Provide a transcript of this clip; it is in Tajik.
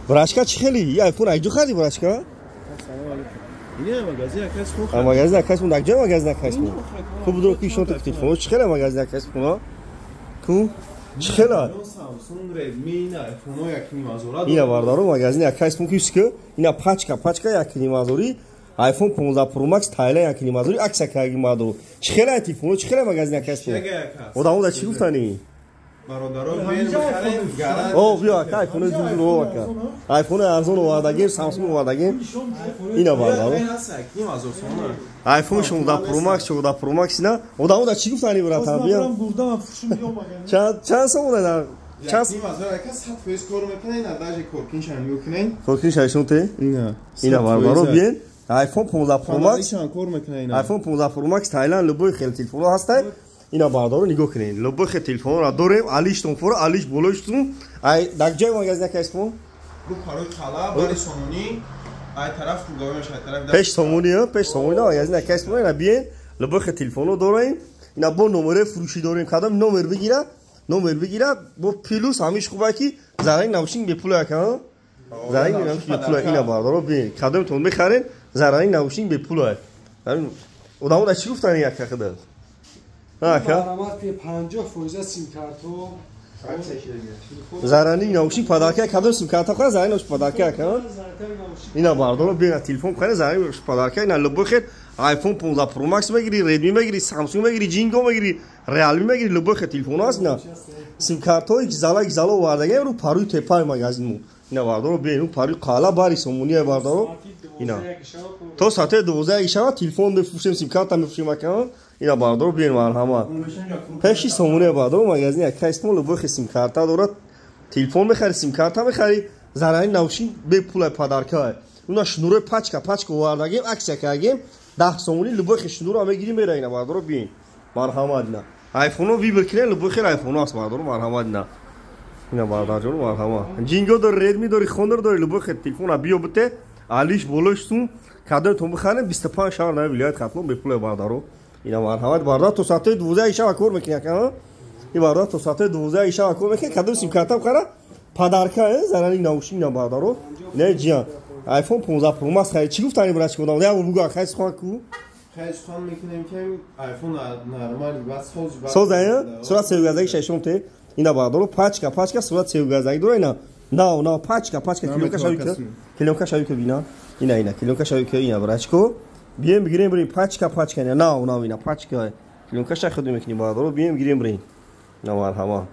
براشکا چی خیلی یا آیفون ایجو خریدی براشکا اینه مغازه کس خوب مغازه کس مون دکجا مغازه کس مون خوب درو پیشون تو تلفن چی خیلی مغازه کس مون کو چی خیلی سامسونگ ردمی اینا آیفون یکی مازورا اینا باردارو مغازه کس مون کیست که اینا پاچکا یکی مازوری آیفون 15 پرو ماکس تایلند یکی مازوری عکس کاگی مادو چی خیلی تلفن چی خیلی مغازه کس مون اون چی گفتنی برادران بین بخریم گارانتی او بیا که آیفون جور رو که آیفون ارزون اومدگی سامسونگ اومدگی اینا باردارو آیفون 16 پرو ماکس 14 پرو ماکس اینا اون چی گفتنی برات بیا چند سومونه چند مازور کس حد فیس کار میکنین اداج کورکینشان میکنین کورکینشون ته اینا باردارو بیا آیفون 15 پرو ماکس آیفون 15 پرو ماکس تایلند لبوی خیلی تلفن هست اینا باردارو نگاه کنین لبوی خیلی تلفن را داریم علیش تون فور علیش بولوشتون ای دکجای مغازه کسمون رو کارو خلا باری سونونی ای طرف تو گاوش ای طرف پیش سومونی مغازه کسمون اینا بیاین لبوی خیلی تلفن رو داریم اینا با نمره فروشی داریم کدام نمر بگیره با پلوس همیش خوبه کی زرنگ نوشین به پول اکا زرنگ نوشین به پول اینا باردارو بیاین کدام تون بخرین زرنگ نوشین به پول همین اون چی گفتن یک خدا برآمد که 50% سیم کارتو زرنگ نوشین پداکه کدام سیم کارت خود زرنگ نوشین پداکه که اینا باردارو بیاین تلفن خرید زرنگ نوشین پداکه اینا لبو خیر آیفون 15 پرو ماکس بگیری ردمی بگیری سامسونگ بگیری جینگو بگیری ریالمی بگیری لبو خیر تلفن هست نه سیم کارتو یک زالا واردگی رو پاروی تپای مغازه اینا باردارو بیاین پاروی قالا باری سومونی باردارو اینا تو ساعت 12 شب تلفن بفروشیم سیم کارت هم بفروشیم که اینا باردارو بیاین مرحمت پیشی سومونی باردارو مغازه یک اسم لبو خیر سیم کارت داره تلفن بخری سیم کارت هم بخری زرنگ نوشین به پول پدرکای اونا شنوره پاچکا واردگیم عکس کاگیم 10 سومونی لبو خیر شنوره میگیریم میره اینا باردارو بیاین مرحمت نه آیفونو ویبر کنین لبو خیر آیفون است باردارو مرحمت نه اینا باردار جون مرحمت جینگو داره ردمی داره خوندر داره لبو خیر تلفن بیو بته علیش بولوشتون کادر تو بخرین 25 شهر نه ولایت ختم به پول باردارو اینا مرحمت باردار تو ساعت 12 شب کار میکنه که این باردار تو ساعت 12 شب کار میکنه کادر سیم کارت بخره پدرکا زرنگ نوشین اینا باردارو نه جان آیفون 15 پرو ماکس خرید چی گفتنی براش کدام یا بگو خیس خان کو خیس خان میکنیم که آیفون نرمال بس سوزه سرعت سوگازی ششم ته اینا باردارو پاچکا سرعت سوگازی داره اینا نه پاچکا کیلومتر شوی که بینا اینا کیلومتر شوی که اینا براشکو بیام بگیریم بریم پاچکا نه اینا پاچکا کیلومتر شوی خود میکنیم باردارو بیام بگیریم بریم نه مرحبا